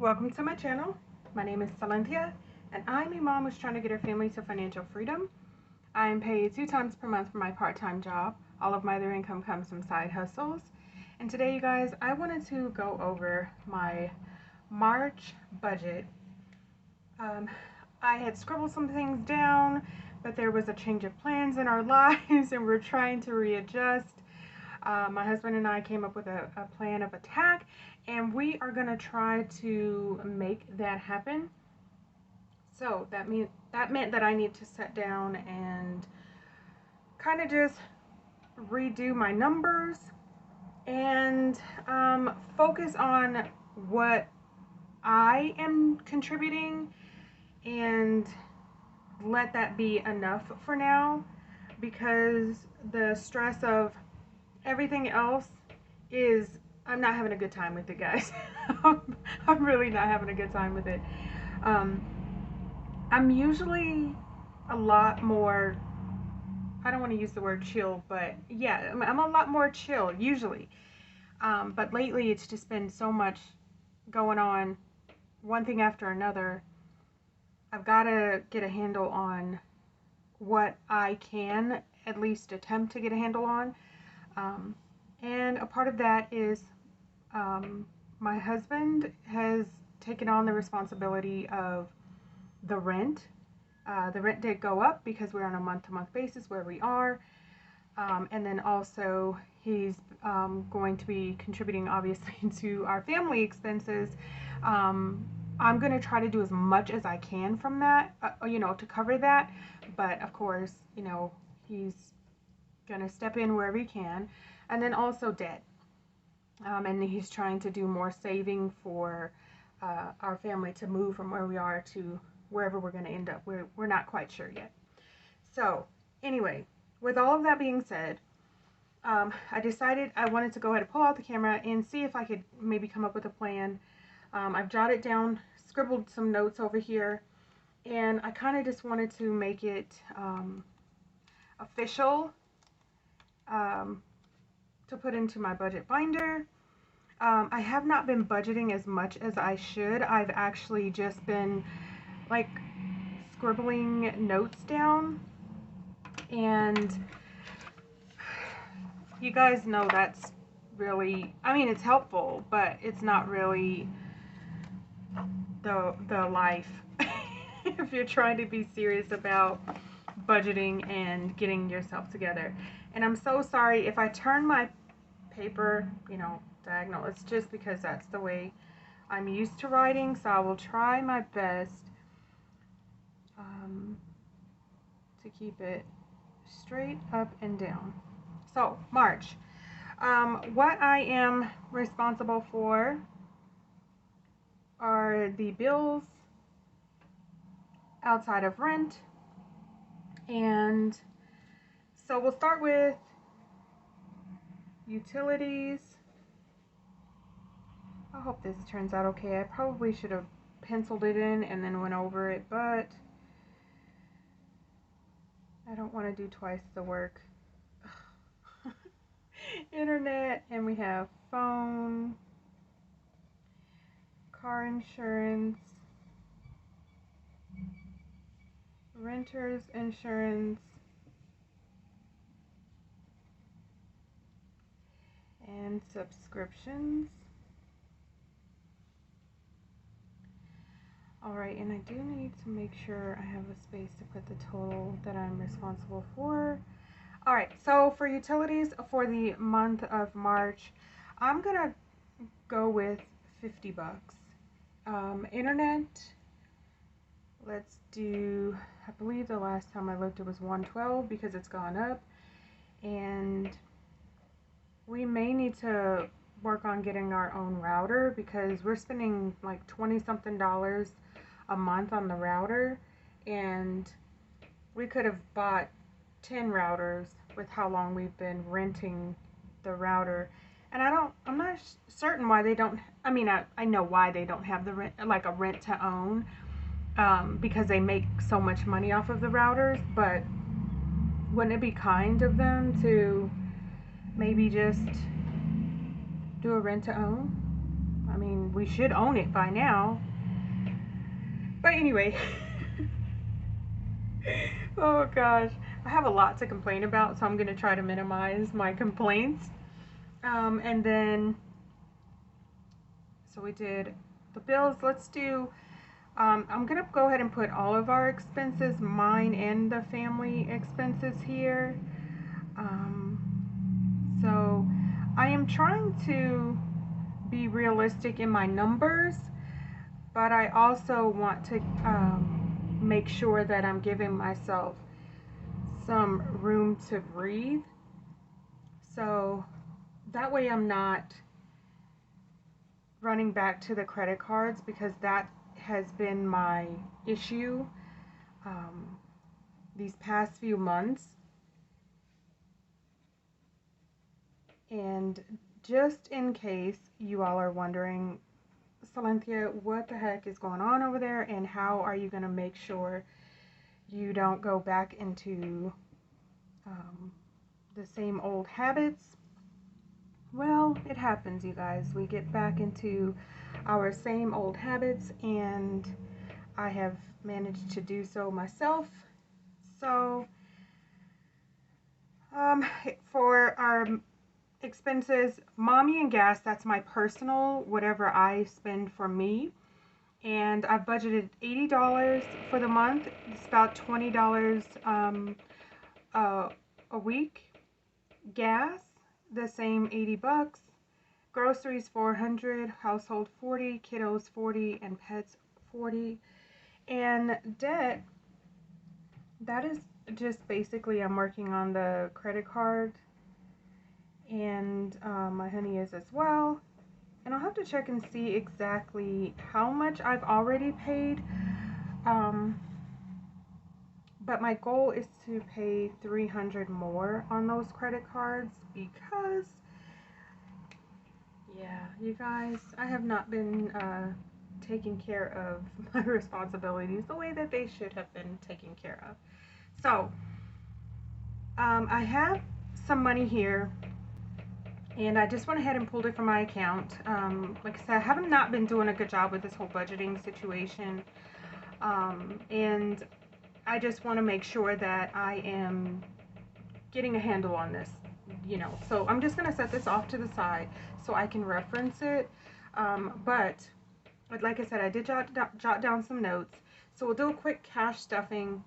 Welcome to my channel. My name is Cynthia, and I'm a mom who's trying to get her family to financial freedom. I am paid 2 times per month for my part-time job. All of my other income comes from side hustles. And today, you guys, I wanted to go over my March budget. I had scribbled some things down, but there was a change of plans in our lives, and we're trying to readjust. My husband and I came up with a plan of attack, and we are going to try to make that happen. So that meant that I need to sit down and kind of just redo my numbers and focus on what I am contributing and let that be enough for now, because the stress of everything else is, I'm not having a good time with it, guys. I'm really not having a good time with it. I'm usually a lot more, I don't want to use the word chill, but yeah, I'm a lot more chill usually. But lately it's just been so much going on, one thing after another. I've got to get a handle on what I can at least attempt to get a handle on. And a part of that is my husband has taken on the responsibility of the rent. The rent did go up because we're on a month-to-month basis where we are. And then also he's going to be contributing, obviously, to our family expenses. I'm going to try to do as much as I can from that, to cover that. But of course, he's going to step in wherever he can. And then also debt. And he's trying to do more saving for our family to move from where we are to wherever we're going to end up. We're not quite sure yet. So anyway, with all of that being said, I decided I wanted to go ahead and pull out the camera and see if I could maybe come up with a plan. I've jotted down, scribbled some notes over here, and I kind of just wanted to make it official to put into my budget binder. I have not been budgeting as much as I should. I've actually just been like scribbling notes down, and you guys know that's really, it's helpful, but it's not really the life if you're trying to be serious about budgeting and getting yourself together. And I'm so sorry if I turn my paper, diagonal. It's just because that's the way I'm used to writing, so I will try my best to keep it straight up and down. So, March. What I am responsible for are the bills outside of rent. And so we'll start with utilities. I hope this turns out okay. I probably should have penciled it in and then went over it, but I don't want to do twice the work. Internet, and we have phone, car insurance, renter's insurance, and subscriptions. Alright, and I do need to make sure I have a space to put the total that I'm responsible for. Alright, so for utilities for the month of March, I'm gonna go with $50. Internet, let's do, I believe the last time I looked it was $112 because it's gone up. And we may need to work on getting our own router because we're spending like $20-something a month on the router, and we could have bought 10 routers with how long we've been renting the router. And I'm not certain why they don't, I know why they don't have the rent, like a rent to own, because they make so much money off of the routers. But wouldn't it be kind of them to maybe just do a rent to own? we should own it by now. But anyway, oh gosh, I have a lot to complain about, so I'm going to try to minimize my complaints. And then, so we did the bills. Let's do, I'm going to go ahead and put all of our expenses, mine and the family expenses here. So I am trying to be realistic in my numbers, but I also want to make sure that I'm giving myself some room to breathe. So that way I'm not running back to the credit cards, because that has been my issue these past few months. And just in case you all are wondering, Cynthia, what the heck is going on over there, and how are you going to make sure you don't go back into the same old habits? Well, it happens, you guys. We get back into our same old habits, and I have managed to do so myself. So for our expenses, mommy and gas, that's my personal, whatever I spend for me. And I've budgeted $80 for the month. It's about $20 a week. Gas, the same, 80 bucks. Groceries, 400. Household, 40. Kiddos, 40. And pets, 40. And debt, that is just basically, I'm working on the credit card. And my honey is as well. And I'll have to check and see exactly how much I've already paid. But my goal is to pay $300 more on those credit cards, because, yeah, you guys, I have not been taking care of my responsibilities the way that they should have been taken care of. So, I have some money here, and I just went ahead and pulled it from my account. Like I said, I have not been doing a good job with this whole budgeting situation. And I just want to make sure that I am getting a handle on this, you know. So I'm just going to set this off to the side so I can reference it. But like I said, I did jot down some notes. So we'll do a quick cash stuffing.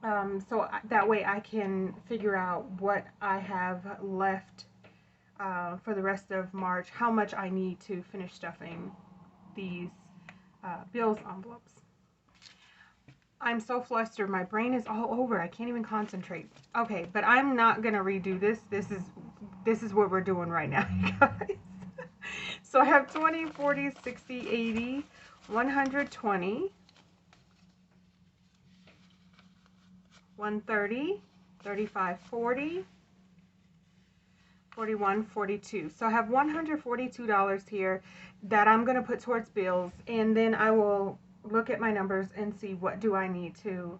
So that way I can figure out what I have left for the rest of March, how much I need to finish stuffing these bills envelopes. I'm so flustered. My brain is all over. I can't even concentrate. Okay, but I'm not going to redo this. This is what we're doing right now, you guys. So I have 20, 40, 60, 80, 120, 130, 35, 40, 41, 42. So I have $142 here that I'm going to put towards bills, and then I will look at my numbers and see what do I need to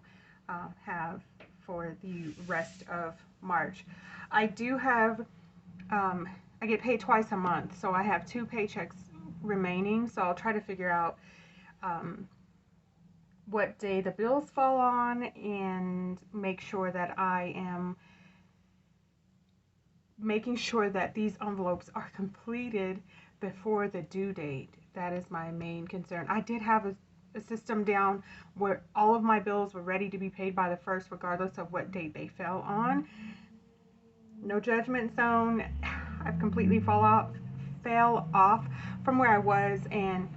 have for the rest of March. I do have, I get paid twice a month, so I have 2 paychecks remaining, so I'll try to figure out what day the bills fall on and make sure that I am making sure that these envelopes are completed before the due date. That is my main concern. I did have a system down where all of my bills were ready to be paid by the 1st, regardless of what date they fell on. No judgment zone. I've completely fell off from where I was, and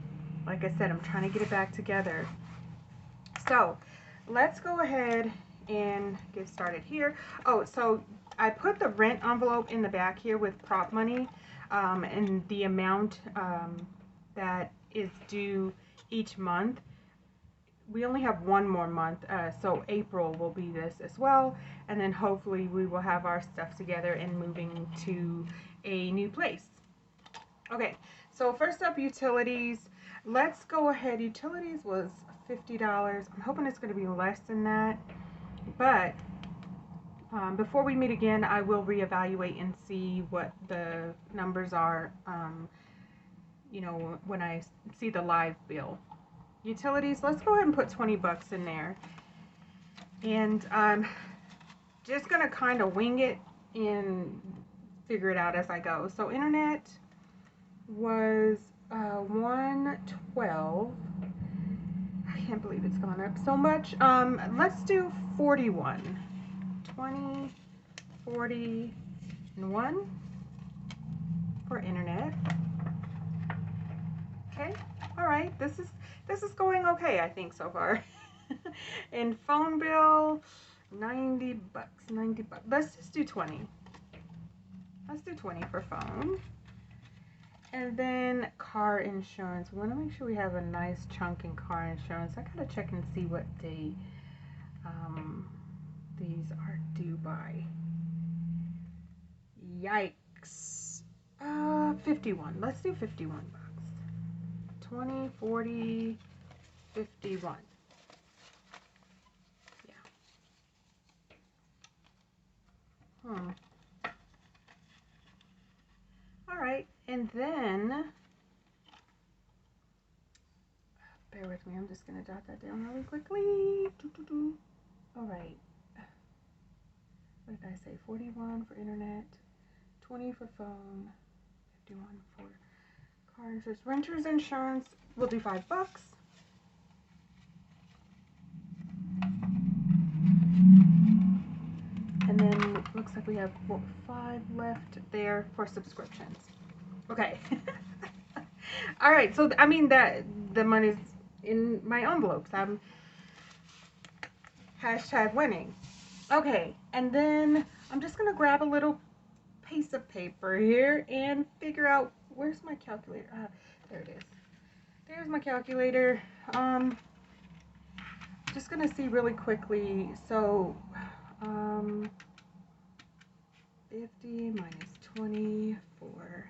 like I said, I'm trying to get it back together. So let's go ahead and get started here. Oh, so I put the rent envelope in the back here with prop money, and the amount that is due each month. We only have one more month, so April will be this as well, and then hopefully we will have our stuff together and moving to a new place. Okay, so first up, utilities. Let's go ahead. Utilities was $50. I'm hoping it's going to be less than that, but before we meet again, I will reevaluate and see what the numbers are you know, when I see the live bill. Utilities, let's go ahead and put 20 bucks in there. And I'm just gonna kind of wing it and figure it out as I go. So internet was 112. I can't believe it's gone up so much. Let's do 41. 20, 40, and 1 for internet. Okay. All right. This is going okay, I think, so far. And phone bill, 90 bucks. 90 bucks. Let's just do 20. Let's do 20 for phone. And then car insurance. We want to make sure we have a nice chunk in car insurance. I gotta check and see what day these are due by. Yikes. 51. Let's do 51 bucks. 20, 40, 51. Yeah. All right, and then bear with me. I'm just gonna jot that down really quickly. All right. What did I say? 41 for internet, 20 for phone, 51 for car insurance. Renter's insurance, we'll do 5 bucks. And then it looks like we have 5 left there for subscriptions. Okay. All right, so I mean that the money's in my envelopes. I'm #winning. Okay, and then I'm just gonna grab a little piece of paper here and figure out, where's my calculator? There it is. There's my calculator. Just gonna see really quickly. So 50 minus 24.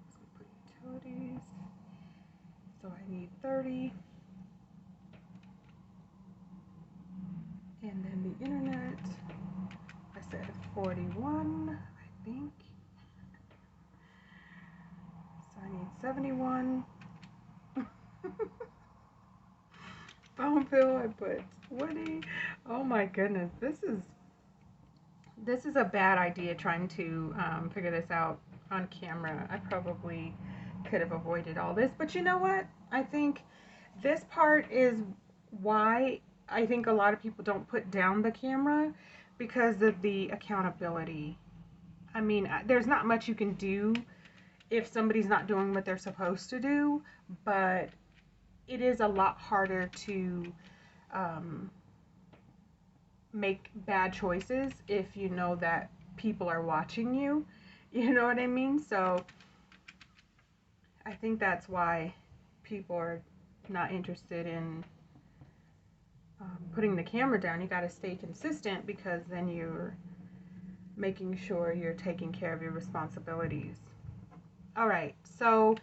So we put utilities. So I need 30. And then the internet, I said 41, I think. So I need 71. Phone bill, I put 20. Oh my goodness, this is a bad idea trying to figure this out on camera. I probably could have avoided all this, but you know what? I think this part is why I think a lot of people don't put down the camera, because of the accountability. I mean, there's not much you can do if somebody's not doing what they're supposed to do, but it is a lot harder to make bad choices if you know that people are watching you. You know what I mean? So I think that's why people are not interested in putting the camera down. You got to stay consistent, because then you're making sure you're taking care of your responsibilities. All right, so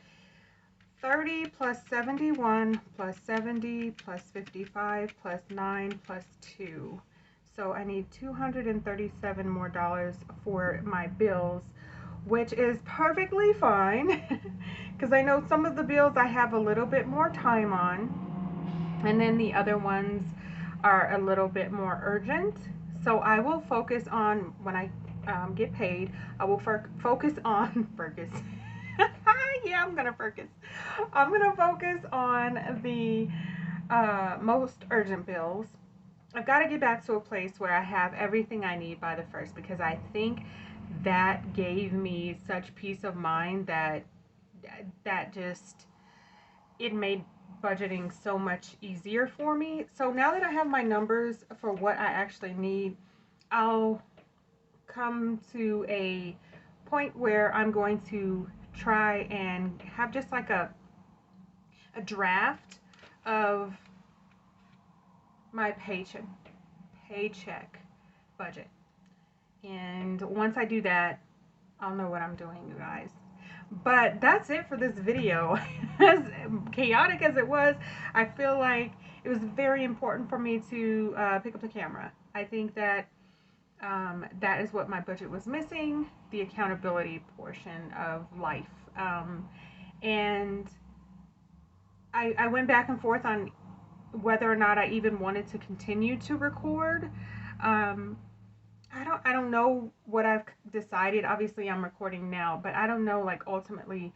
30 plus 71 plus 70 plus 55 plus 9 plus 2. So I need $237 more for my bills, which is perfectly fine, because I know some of the bills I have a little bit more time on, and then the other ones are a little bit more urgent. So I will focus on, when I get paid, I will focus on yeah, I'm gonna focus on the most urgent bills. I've got to get back to a place where I have everything I need by the 1st, because I think that gave me such peace of mind that just, it made budgeting so much easier for me. So now that I have my numbers for what I actually need, I'll come to a point where I'm going to try and have just like a draft of my paycheck budget. And once I do that, I'll know what I'm doing, you guys. But that's it for this video. As chaotic as it was, I feel like it was very important for me to pick up the camera. I think that that is what my budget was missing, the accountability portion of life. and I went back and forth on whether or not I even wanted to continue to record. Um, I don't know what I've decided. Obviously, I'm recording now, but I don't know like ultimately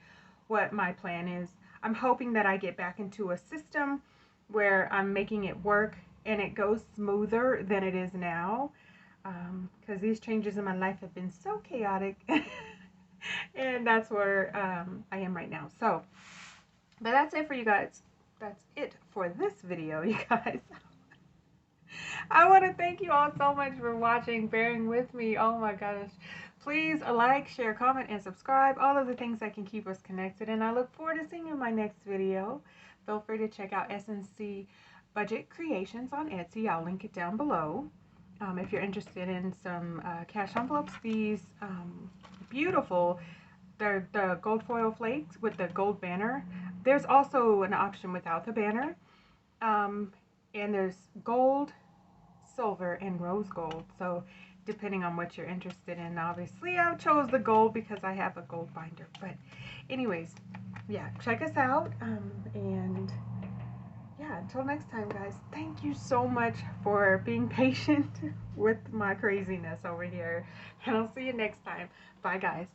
what my plan is. I'm hoping that I get back into a system where I'm making it work and it goes smoother than it is now. Because these changes in my life have been so chaotic, and that's where I am right now. So, but that's it for you guys. That's it for this video, you guys. I want to thank you all so much for watching, bearing with me. Oh my gosh. Please like, share, comment, and subscribe. All of the things that can keep us connected. And I look forward to seeing you in my next video. Feel free to check out SNC Budget Creations on Etsy. I'll link it down below. If you're interested in some cash envelopes, these beautiful, they're the gold foil flakes with the gold banner. There's also an option without the banner. And there's gold, silver, and rose gold. So depending on what you're interested in, obviously I chose the gold because I have a gold binder. But anyways, yeah, check us out. And yeah, until next time, guys, thank you so much for being patient with my craziness over here. And I'll see you next time. Bye, guys.